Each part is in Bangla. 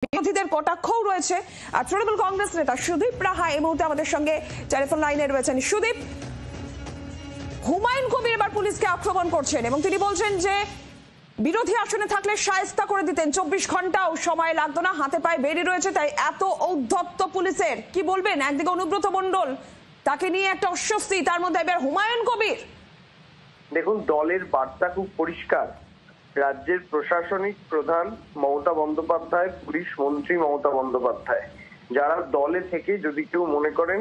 বিরোধীদের কটাক্ষও রয়েছে। আর তৃণমূল কংগ্রেস নেতা সুদীপ রাহা এই মুহূর্তে আমাদের সঙ্গে টেলিফোন লাইনে রয়েছেন। সুদীপ, হুমায়ুন কবির এবার পুলিশকে আক্রমণ করছেন এবং তিনি বলছেন যে বিরোধী আসনে থাকলে শায়েস্তা করে দিতেন, 24 ঘন্টাও সময় লাগতো না, হাতে পায়ে বেরিয়ে রয়েছে, তাই এত ঔদ্ধত্য পুলিশের। কি বলবেন? একদিকে অনুব্রত মণ্ডল, তাকে নিয়ে একটা অস্বস্তি, তার মধ্যে এবার হুমায়ুন কবির। দেখুন, দলের বার্তা খুব পরিষ্কার। রাজ্যের প্রশাসনিক প্রধান মমতা বন্দ্যোপাধ্যায়, পুলিশ মন্ত্রী মমতা বন্দ্যোপাধ্যায়, যারা দলে থেকে যদি কেউ মনে করেন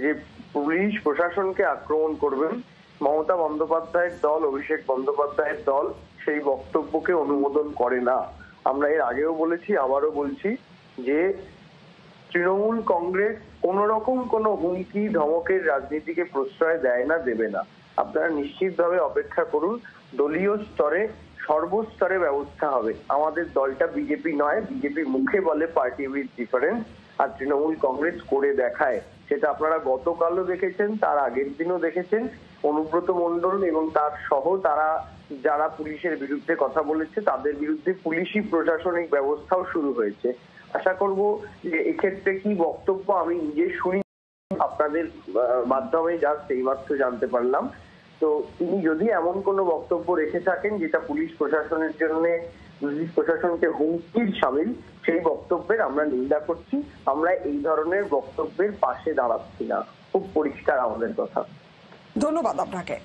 যে পুলিশ প্রশাসনকে আক্রমণ করবেন, মমতা বন্দ্যোপাধ্যায়ের দল, অভিষেক বন্দ্যোপাধ্যায়ের দল সেই বক্তব্যকে অনুমোদন করে না। আমরা এর আগেও বলেছি, আবারও বলছি যে তৃণমূল কংগ্রেস কোন রকম কোনো হুমকি ধমকের রাজনীতিকে প্রশ্রয় দেয় না, দেবে না। আপনারা নিশ্চিতভাবে অপেক্ষা করুন, দলীয় স্তরে সর্বস্তরে ব্যবস্থা হবে। আমাদের দলটা বিজেপি নয়, বিজেপি মুখে বলে পার্টি উইথ ডিফারেন্স, আর তৃণমূল কংগ্রেস করে দেখায়। সেটা আপনারা গতকালও দেখেছেন, তার আগের দিনও দেখেছেন। অনুব্রত মণ্ডল এবং তার সহ তারা যারা পুলিশের বিরুদ্ধে কথা বলেছে, তাদের বিরুদ্ধে পুলিশি প্রশাসনিক ব্যবস্থাও শুরু হয়েছে। আশা করব যে এক্ষেত্রে কি বক্তব্য আমি নিজে শুনি, আপনাদের মাধ্যমে জাস্ট এইমাত্র জানতে পারলাম। তো তিনি যদি এমন কোনো বক্তব্য রেখে থাকেন যেটা পুলিশ প্রশাসনের জন্য, পুলিশ প্রশাসনকে হুমকির শামিল, সেই বক্তব্যের আমরা নিন্দা করছি। আমরা এই ধরনের বক্তব্যের পাশে দাঁড়াচ্ছি না, খুব পরিষ্কার আমাদের কথা। ধন্যবাদ আপনাকে।